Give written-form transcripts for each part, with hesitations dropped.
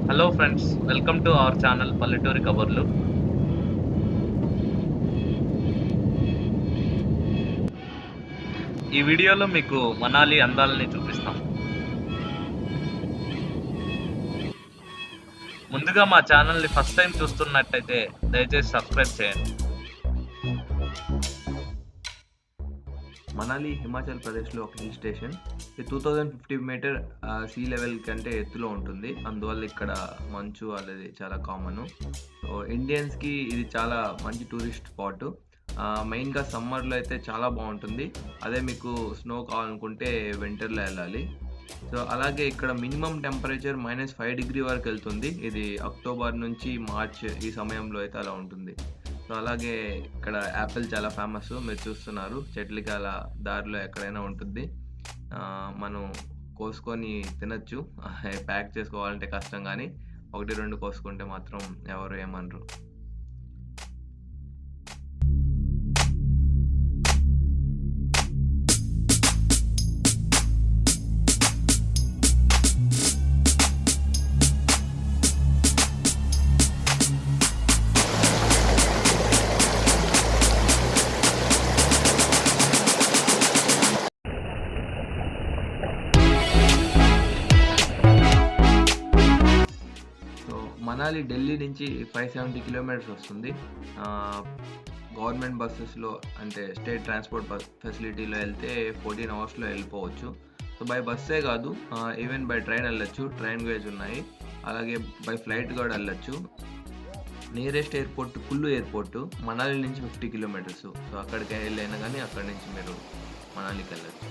Hello friends, welcome to our channel పల్లెటూరి కబుర్లు. ఈ వీడియోలో మీకు మనాలి అందాలని చూపిస్తాం. ముందుగా మా ఛానల్ని ఫస్ట్ టైం చూస్తున్నట్టయితే దయచేసి సబ్స్క్రైబ్ చేయండి. మనాలి హిమాచల్ ప్రదేశ్లో ఒక హిల్ స్టేషన్. ఇది 2050 మీటర్ సీ లెవెల్ కంటే ఎత్తులో ఉంటుంది. అందువల్ల ఇక్కడ మంచు అనేది చాలా కామను. సో ఇండియన్స్కి ఇది చాలా మంచి టూరిస్ట్ స్పాట్. మెయిన్గా సమ్మర్లో అయితే చాలా బాగుంటుంది. అదే మీకు స్నో కావాలనుకుంటే వింటర్లో వెళ్ళాలి. సో అలాగే ఇక్కడ మినిమం టెంపరేచర్ -5 డిగ్రీ వరకు వెళ్తుంది. ఇది అక్టోబర్ నుంచి మార్చ్ ఈ సమయంలో అయితే అలా ఉంటుంది. సో అలాగే ఇక్కడ యాపిల్ చాలా ఫేమస్. మీరు చూస్తున్నారు చెట్లకి అలా దారిలో ఎక్కడైనా ఉంటుంది. మనం కోసుకొని తినచ్చు. ప్యాక్ చేసుకోవాలంటే కష్టం, కానీ 1-2 కోసుకుంటే మాత్రం ఎవరు ఏమనరు. మనాలి ఢిల్లీ నుంచి 570 కిలోమీటర్స్ వస్తుంది. గవర్నమెంట్ బస్సెస్లో అంటే స్టేట్ ట్రాన్స్పోర్ట్ ఫెసిలిటీలో వెళ్తే 14 అవర్స్లో వెళ్ళిపోవచ్చు. సో బై బస్సే కాదు, ఈవెన్ బై ట్రైన్ వెళ్ళొచ్చు. ట్రైన్ వేస్ ఉన్నాయి. అలాగే బై ఫ్లైట్ కూడా వెళ్ళొచ్చు. నియరెస్ట్ ఎయిర్పోర్ట్ కుల్లు ఎయిర్పోర్ట్ మనాలి నుంచి 50 కిలోమీటర్స్. సో అక్కడికి వెళ్ళైనా కానీ అక్కడి నుంచి మీరు మనాలికి వెళ్ళచ్చు.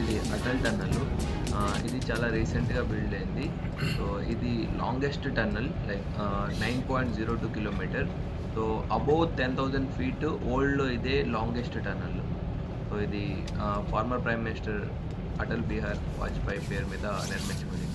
ఇది అటల్ టన్నల్. ఇది చాలా రీసెంట్గా బిల్డ్ అయింది. సో ఇది longest tunnel, like 9.02 kilometer. So above 10,000 feet old ఇదే లాంగెస్ట్ టన్నల్. సో ఇది former prime minister Atal Bihari Vajpayee పేరు మీద నిర్మించబడింది.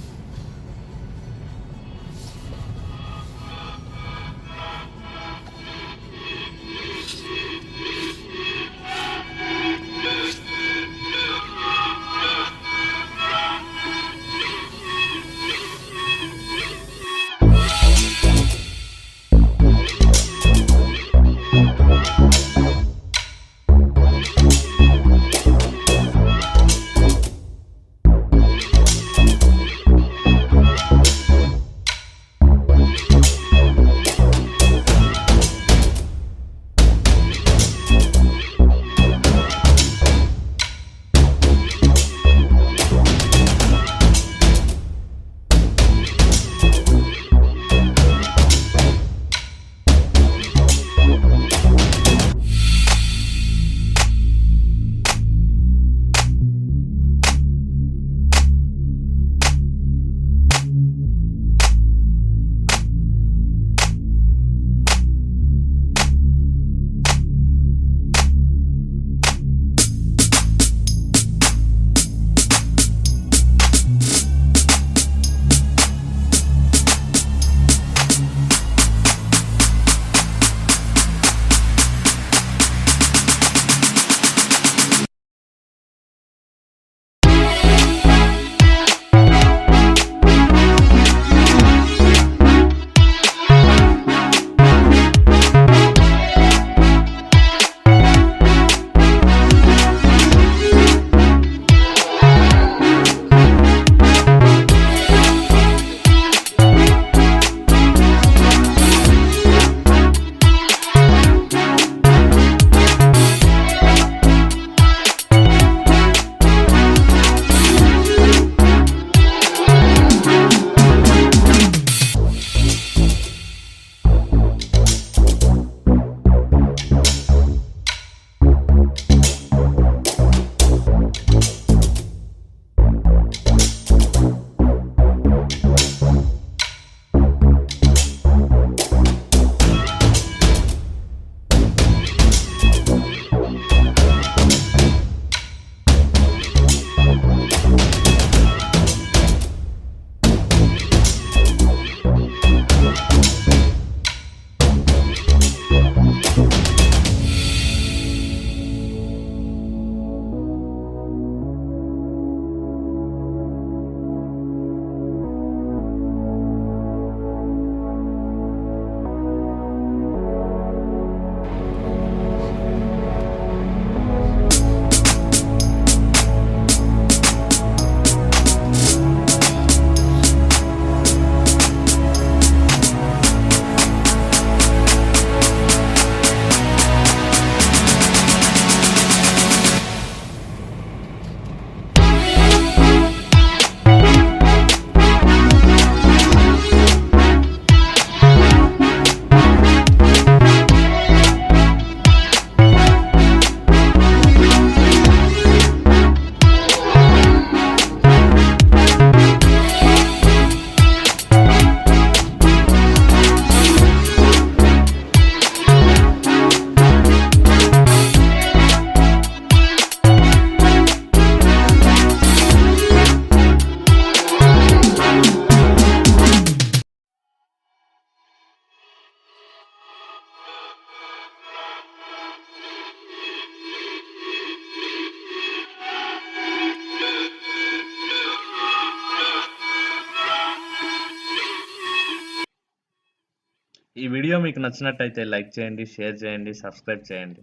ఈ వీడియో మీకు నచ్చినట్టయితే లైక్ చేయండి, షేర్ చేయండి, సబ్స్క్రైబ్ చేయండి.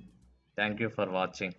Thank you for watching.